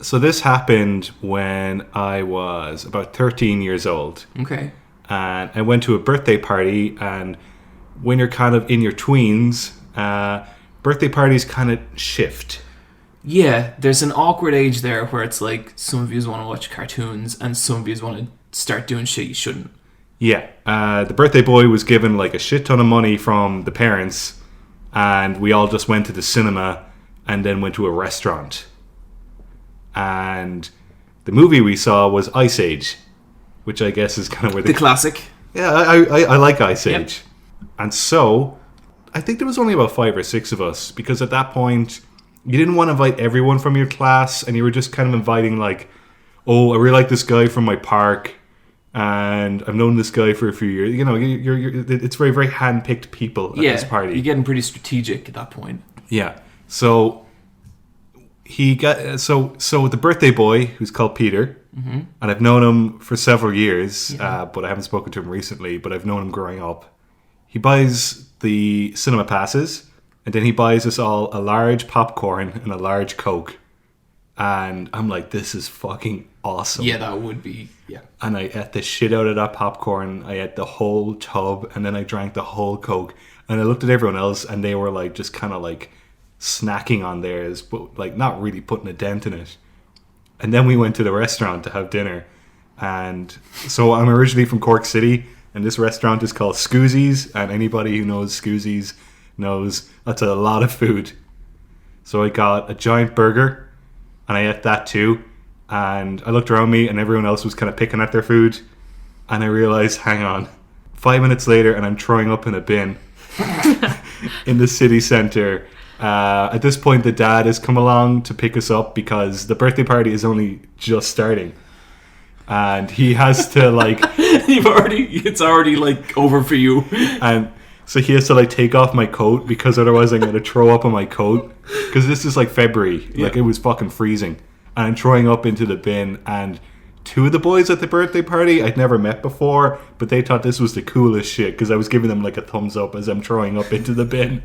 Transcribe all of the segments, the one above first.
So this happened when I was about 13 years old. Okay. And I went to a birthday party, and when you're kind of in your tweens, birthday parties kind of shift. Yeah, there's an awkward age there where it's like some of you want to watch cartoons and some of you want to start doing shit you shouldn't. Yeah. The birthday boy was given like a shit ton of money from the parents, and we all just went to the cinema and then went to a restaurant. And the movie we saw was Ice Age, which I guess is kind of where the classic. Yeah, I like Ice Age. Yep. And so, I think there was only about 5 or 6 of us, because at that point, you didn't want to invite everyone from your class, and you were just kind of inviting like, oh, I really like this guy from my park, and I've known this guy for a few years. You know, it's very, very hand-picked people at this party. You're getting pretty strategic at that point. Yeah. So he got so the birthday boy, who's called Peter, mm-hmm. and I've known him for several years, but I haven't spoken to him recently, but I've known him growing up. He buys the cinema passes, and then he buys us all a large popcorn and a large Coke. And I'm like, this is fucking awesome. Yeah, that would be, yeah. And I ate the shit out of that popcorn. I ate the whole tub, and then I drank the whole Coke. And I looked at everyone else, and they were like, just kind of like snacking on theirs, but like not really putting a dent in it. And then we went to the restaurant to have dinner. And so I'm originally from Cork City, and this restaurant is called Scoozy's. And anybody who knows Scoozy's knows that's a lot of food. So I got a giant burger, and I ate that too. And I looked around me, and everyone else was kind of picking at their food. And I realized, hang on, 5 minutes later, and I'm throwing up in a bin in the city centre. At this point, the dad has come along to pick us up because the birthday party is only just starting. And he has to like... It's already like over for you. And so he has to like take off my coat, because otherwise I'm going to throw up on my coat. Because this is like February. Yeah. Like it was fucking freezing. And I'm throwing up into the bin. And 2 of the boys at the birthday party I'd never met before, but they thought this was the coolest shit because I was giving them like a thumbs up as I'm throwing up into the bin.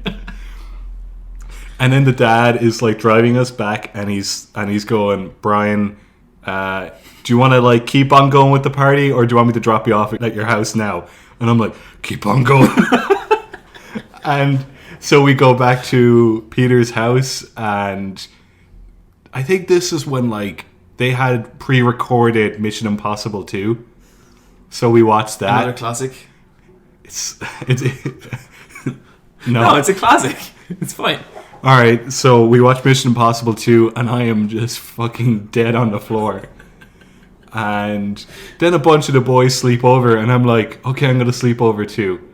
And then the dad is like driving us back, and he's going, Brian, do you want to like keep on going with the party, or do you want me to drop you off at your house now? And I'm like, keep on going. And so we go back to Peter's house, and I think this is when like they had pre-recorded Mission Impossible 2. So we watched that. Another classic. No, it's a classic. It's fine. Alright, so we watched Mission Impossible 2, and I am just fucking dead on the floor. And then a bunch of the boys sleep over, and I'm like, okay, I'm going to sleep over too.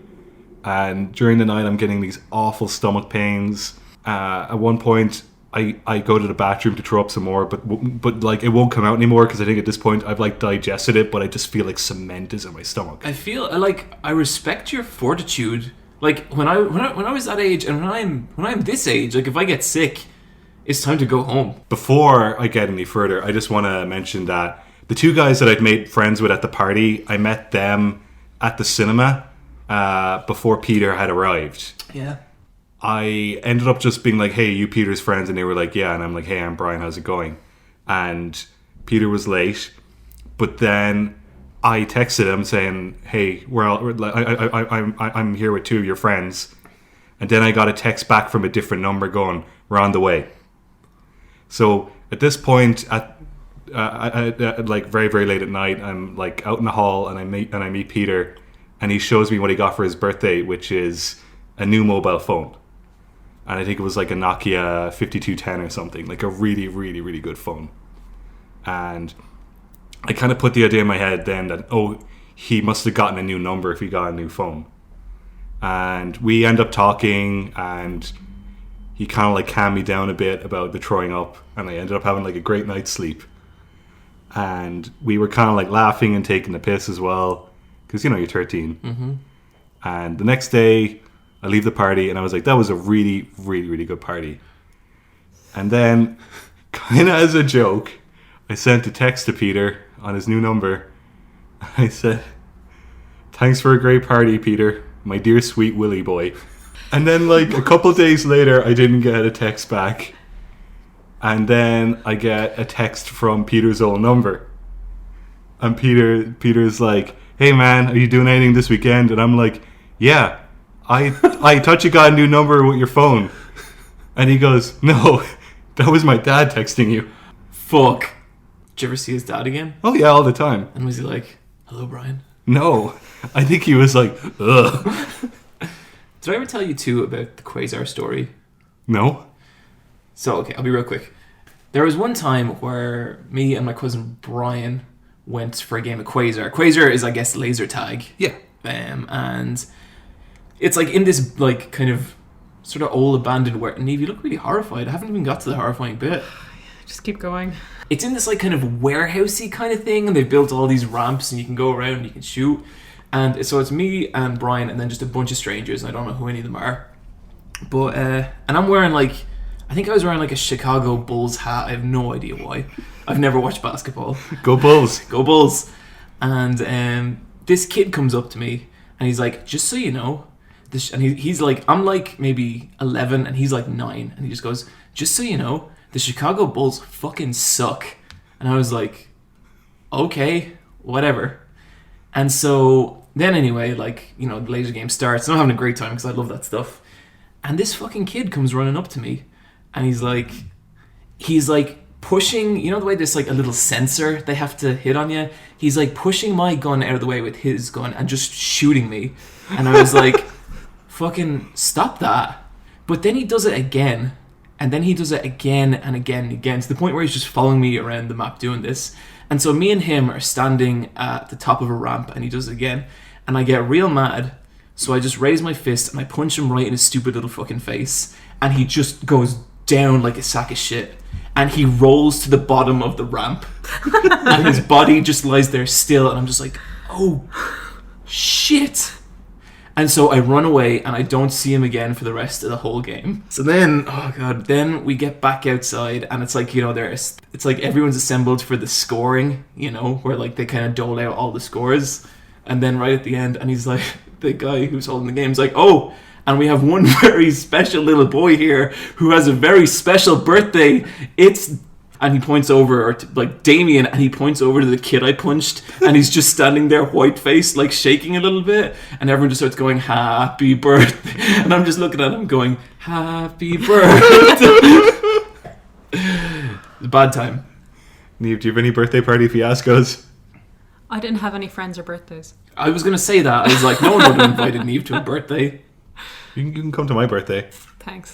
And during the night, I'm getting these awful stomach pains. At one point, I go to the bathroom to throw up some more, but like it won't come out anymore, because I think at this point I've like digested it, but I just feel like cement is in my stomach. I respect your fortitude. Like when I was that age, and when I'm this age, like if I get sick, it's time to go home. Before I get any further, I just want to mention that the 2 guys that I'd made friends with at the party, I met them at the cinema before Peter had arrived. Yeah. I ended up just being like, hey, you Peter's friends? And they were like, yeah. And I'm like, hey, I'm Brian, how's it going? And Peter was late, but then I texted him saying, hey, I'm here with 2 of your friends. And then I got a text back from a different number going, we're on the way. So at this point, at like very, very late at night, I'm like out in the hall, and I meet Peter, and he shows me what he got for his birthday, which is a new mobile phone. And I think it was like a Nokia 5210 or something, like a really, really, really good phone. And I kind of put the idea in my head then that, oh, he must have gotten a new number if he got a new phone. And we end up talking, and he kind of like calmed me down a bit about the throwing up, and I ended up having like a great night's sleep. And we were kind of like laughing and taking the piss as well, because, you know, you're 13. Mm-hmm. And the next day, I leave the party, and I was like, that was a really, really, really good party. And then, kind of as a joke, I sent a text to Peter on his new number. I said, thanks for a great party, Peter, my dear sweet Willy boy. And then like a couple days later, I didn't get a text back. And then I get a text from Peter's old number. And Peter's like, hey man, are you doing anything this weekend? And I'm like, yeah, I thought you got a new number with your phone. And he goes, no, that was my dad texting you. Fuck. Did you ever see his dad again? Oh yeah, all the time. And was he like, hello, Brian? No, I think he was like, ugh. Did I ever tell you too about the Quasar story? No. So, okay, I'll be real quick. There was one time where me and my cousin Brian went for a game of Quasar. Quasar is, I guess, laser tag. Yeah. And it's like in this like kind of sort of old abandoned Neve, you look really horrified. I haven't even got to the horrifying bit. Just keep going. It's in this like kind of warehousey kind of thing, and they've built all these ramps and you can go around and you can shoot. And so it's me and Brian and then just a bunch of strangers, and I don't know who any of them are. But and I'm wearing like, I think I was wearing like a Chicago Bulls hat. I have no idea why. I've never watched basketball. Go Bulls. Go Bulls. And this kid comes up to me and he's like, just so you know, and he's like, I'm like maybe 11 and he's like 9, and he just goes, just so you know, the Chicago Bulls fucking suck. And I was like, okay, whatever. And so then anyway, like, you know, the laser game starts and I'm having a great time because I love that stuff. And this fucking kid comes running up to me and he's like pushing, you know the way there's like a little sensor they have to hit on you? He's like pushing my gun out of the way with his gun and just shooting me. And I was like, fucking stop that. But then he does it again. And then he does it again and again and again, to the point where he's just following me around the map doing this. And so me and him are standing at the top of a ramp and he does it again. And I get real mad. So I just raise my fist and I punch him right in his stupid little fucking face. And he just goes down like a sack of shit. And he rolls to the bottom of the ramp. And his body just lies there still. And I'm just like, oh, shit. And so I run away and I don't see him again for the rest of the whole game. So then, oh god, then we get back outside and it's like, you know, it's like everyone's assembled for the scoring, you know, where like they kind of dole out all the scores. And then right at the end, and he's like, the guy who's holding the game is like, oh, and we have one very special little boy here who has a very special birthday. And he points over, to, like, Damien, and he points over to the kid I punched, and he's just standing there white-faced, like, shaking a little bit, and everyone just starts going, happy birthday, and I'm just looking at him going, happy birthday. Bad time. Neve, do you have any birthday party fiascos? I didn't have any friends or birthdays. I was going to say that. I was like, no one would have invited Neve to a birthday. You can come to my birthday. Thanks.